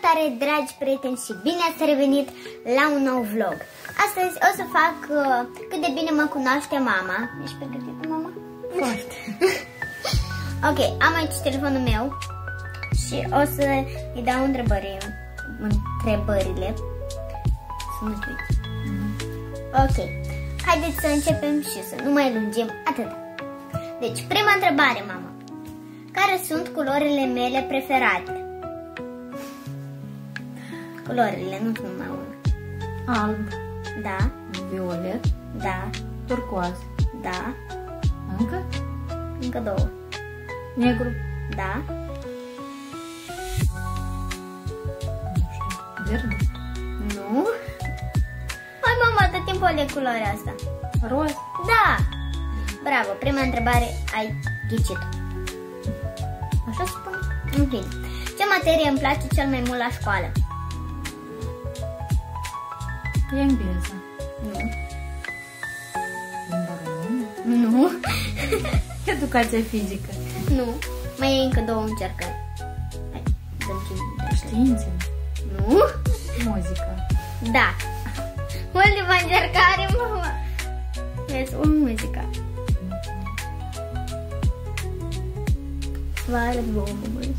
Salutare, dragi prieteni, și bine ați revenit la un nou vlog. Astăzi o să fac cât de bine mă cunoaște mama. Ești pregătită, mama? Foarte. Ok, am aici telefonul meu și o să îi dau întrebările. Să nu uiți. Ok, haideți să începem și să nu mai lungim atât. Deci, prima întrebare, mama. Care sunt culorile mele preferate? Culorile, nu numai una. Alb. Da. Violet. Da. Turcoaz. Da. Încă două. Negru. Da. Nu știu. Verde. Nu. Hai, mama, tot timpul de culoarea asta. Roz. Da. Bravo, prima întrebare ai ghicit-o. Așa spune? În fine. Ce materie îmi place cel mai mult la școală? Engleză. Nu. Limba română. Nu. Educația fizică. Nu. Mai e încă două încercări. Hai, dăm 5. Științe. Nu. Muzica. Da. Ultima încercare, mama. Vezi, o muzică. Vă arăt vouă, mămâns.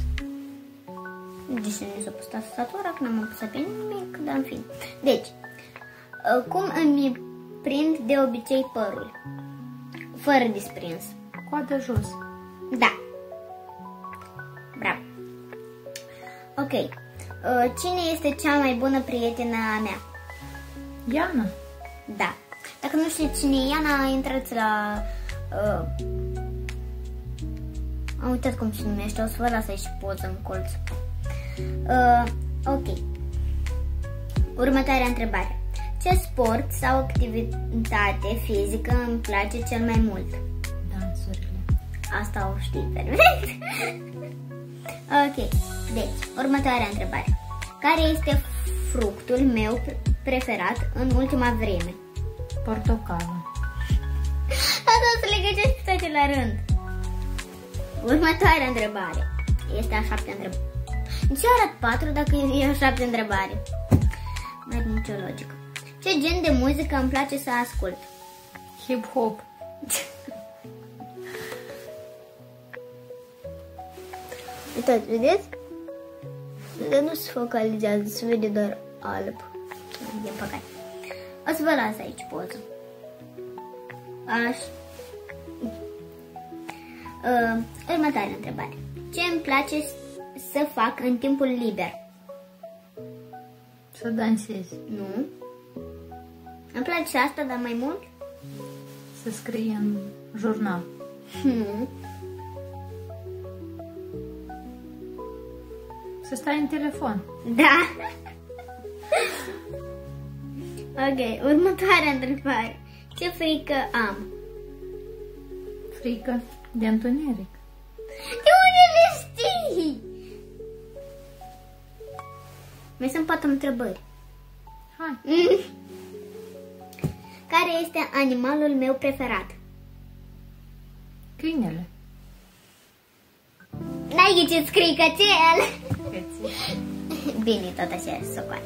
Deci nu s-a pus tastatura, că n-am apăsat pe nimic, dar în fine. Deci, cum îmi prind de obicei părul? Fără disprins. Coadă jos. Da. Bravo. Ok. Cine este cea mai bună prietenă a mea? Iana. Da. Dacă nu știți cine e Iana, intrați la... am uitat cum se numește, o să vă las aici poză în colț. Ok. Următoarea întrebare. Ce sport sau activitate fizică îmi place cel mai mult? Dansurile. Asta o știi perfect. Ok. Deci, următoarea întrebare. Care este fructul meu preferat în ultima vreme? Portocală. Asta o să le găsești toate la rând. Următoarea întrebare. Este a 7-a întrebare. De ce arăt 4 dacă e a 7-a întrebare? Nu are nicio logică. Ce gen de muzică îmi place să ascult? Hip-hop. Uitați, vedeți? Dar nu se focalizează, se vede doar alb. Din păcate. O să vă las aici poză. Așa. Următoarea întrebare. Ce îmi place să fac în timpul liber? Să dansezi. Nu. Îmi place și asta, dar mai mult? Să scrii în jurnal. Nu. Să stai în telefon. Da. Ok, următoarea întrebare. Ce frică am? Frică de întuneric. De unde le știi? Mai sunt 4 întrebări. Hai. Care este animalul meu preferat? Câinele. N-ai ghicit, scrii cățel. Cățel. Bine, tot așa se socoate.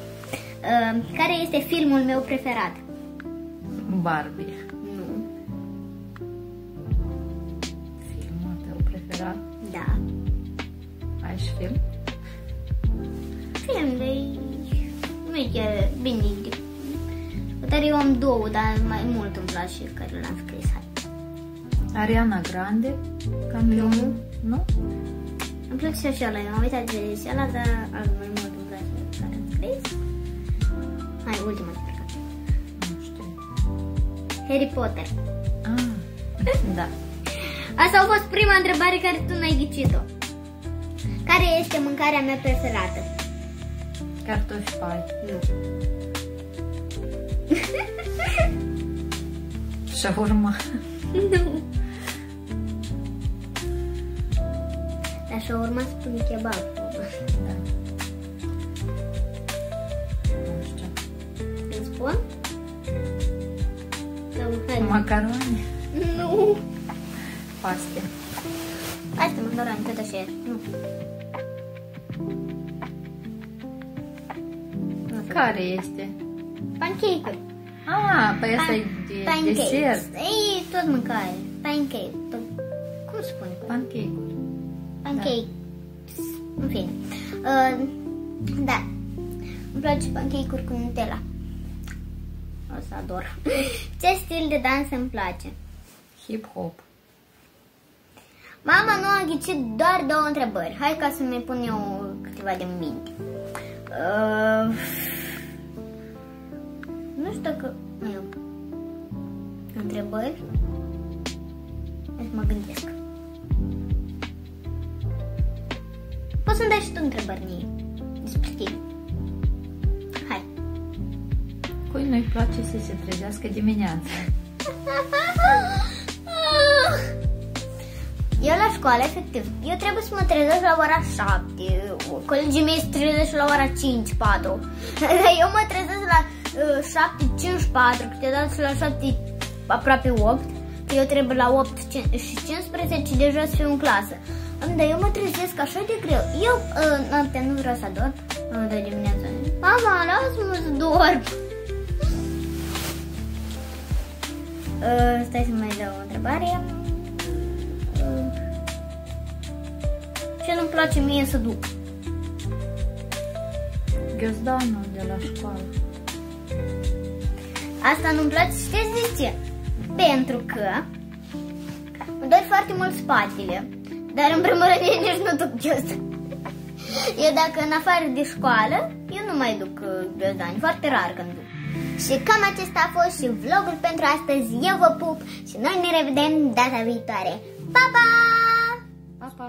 Care este filmul meu preferat? Barbie. Nu. Filmul tău preferat? Da. Ai și film? Film de... nu e chiar bine. Dar eu am două, dar mai mult îmi place care l-am scris. Ariana Grande? Campionul? Nu? Îmi place și așa ăla, eu am uitat de ăla, dar mai mult îmi place care am scris. Hai, ultima întrebare. Nu știu. Harry Potter. Ah, da. Asta a fost prima întrebare care tu n-ai ghicit-o. Care este mâncarea mea preferată? Cartofi pai. Nu. Shawarma. Nu. Dar shawarma spune kebab. Da. Nu știu. Îmi spun? Macaroni. Nu. Paste. Asta macaroni, tot așa. Nu. Care este? Pancake-uri. Ah, păi asta e de desert. E tot mâncare. Pancake. Cum se spune? Pancake-uri. Pancake. În fine. Da. Îmi place pancake-uri cu Nutella. O să ador. Ce stil de dans îmi place? Hip-hop. Mama nu a ghicit doar 2 întrebări. Hai ca să mi pun eu câteva de minte. Nu știu dacă... Întrebări? Hai să mă gândesc. Poți să-mi dai și tu întrebări mie despre tine. Hai. Cui nu-i place să se trezească dimineața? Eu la școală, efectiv, eu trebuie să mă trezesc la ora 7. Colegii mei se trezesc la ora 5, 4. Eu mă trezesc la 7:54, câteodată și la 7 aproape 8. Că eu trebuie la 8:15 deja să fiu în clasă. Dar eu mă trezesc așa de greu. Eu noaptea nu vreau să adorm. De dimineața. Mama, lasă-mă să dorm. Stai să mai dau o întrebare. Ce nu-mi place mie să duc? Ghiozdanul de la școală. Asta nu-mi place, știți de ce? Pentru că îmi doi foarte mult spatele. Dar în primul rând eu nici nu duc ghiozdan. Eu dacă în afară de școală, eu nu mai duc ghiozdan, foarte rar când duc. Și cam acesta a fost și vlogul pentru astăzi. Eu vă pup și noi ne revedem data viitoare. Pa, pa! Pa, pa!